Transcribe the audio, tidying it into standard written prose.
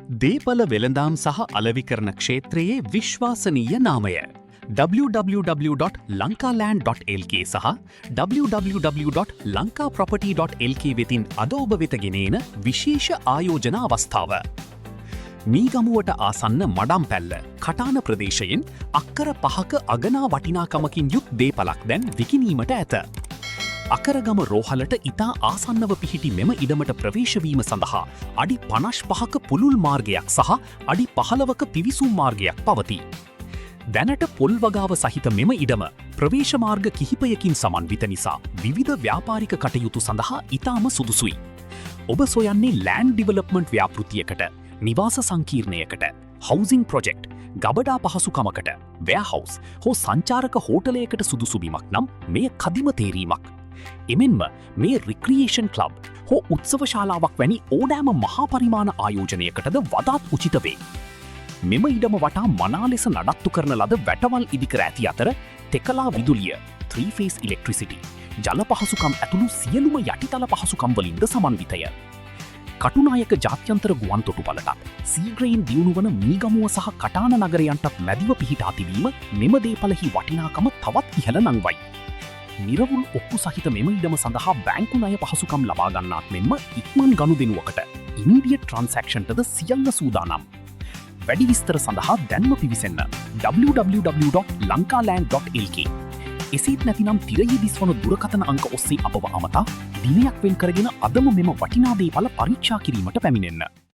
දේපල වෙළඳාම් සහ අලෙවිකරණ ක්ෂේත්‍රයේ විශ්වාසනීය නාමය www.lankaland.lk සහ www.lankaproperty.lk වෙතින් අද ඔබ වෙත ගෙනේන විශේෂ ආයෝජන අවස්ථාව. මීගමුවට ආසන්න මඩම්පැල්ල කටාන ප්‍රදේශයෙන් අක්කර 5ක අගනා වටිනාකමකින් යුත් දේපලක් දැන් විකිණීමට ඇත. අකරගම රෝහලට ඉතා ආසන්නව පිහිටි මෙම ඉඩමට ප්‍රවේශවීම සඳහා අඩි 55ක පුළුල් මාර්ගයක් සහ අඩි 15ක පිවිසුම් මාර්ගයක් පවතී. දැනට පොල් වගාව සහිත මෙම ඉඩම ප්‍රවේශ මාර්ග කිහිපයකින් සමන්විත නිසා විවිධ ව්‍යාපාරික කටයුතු සඳහා ඉතාම සුදුසුයි. ඔබ සොයන්නේ ලෑන්ඩ් ඩිවලොප්මන්ට් ව්‍යාපෘතියකට, නිවාස සංකීර්ණයකට, හවුසිං ප්‍රොජෙක්ට්, ගබඩා පහසුකමකට, වෙයාහවුස් හෝ සංචාරක හෝටලයකට සුදුසු බිමක් නම් මෙය කදිම තේරීමක්. එමෙන්ම මේ රික්‍රියේෂන් ක්ලබ් හෝ උත්සව ශාලාවක් වැනි ඕනෑම මහා පරිමාණ ආයෝජනයකටද වඩාත් උචිත වේ. මෙම ඉඩම වටා මනා ලෙස නඩත්තු කරන ලද වැටවල් ඉදිකර ඇති අතර තෙකලා විදුලිය, 3-phase electricity, ජල පහසුකම් ඇතුළු සියලුම යටිතල පහසුකම් වලින්ද සමන්විතය. කටුනායක ජාත්‍යන්තර ගුවන් තොටුපළටත් සීග්‍රයෙන් දියුණු වන මීගමුව සහ කටාන නගරයන්ටත් මැදිව පිහිටා තිබීම මෙම දේපලෙහි වටිනාකම තවත් ඉහළ නංවයි. නිරවුල් ඔක්කු සහිත මෙම ඉඩම සඳහා බැංකු ණය පහසුකම් ලබා ගන්නාත් මෙන්ම ඉක්මන් ගනුදෙනුවකට ඉමීඩියට් ට්‍රාන්සැක්ෂන්ටද සියල්ල සූදානම්. වැඩි විස්තර සඳහා දැන්ම පිවිසෙන්න www.lankaland.lk. එසේත් නැතිනම් තිරයේ දිස්වන දුරකථන අංක ඔස්සේ අපව අමතා දිනයක් වෙන් කරගෙන අදම මෙම වටිනා දේපල පරීක්ෂා කිරීමට පැමිණෙන්න.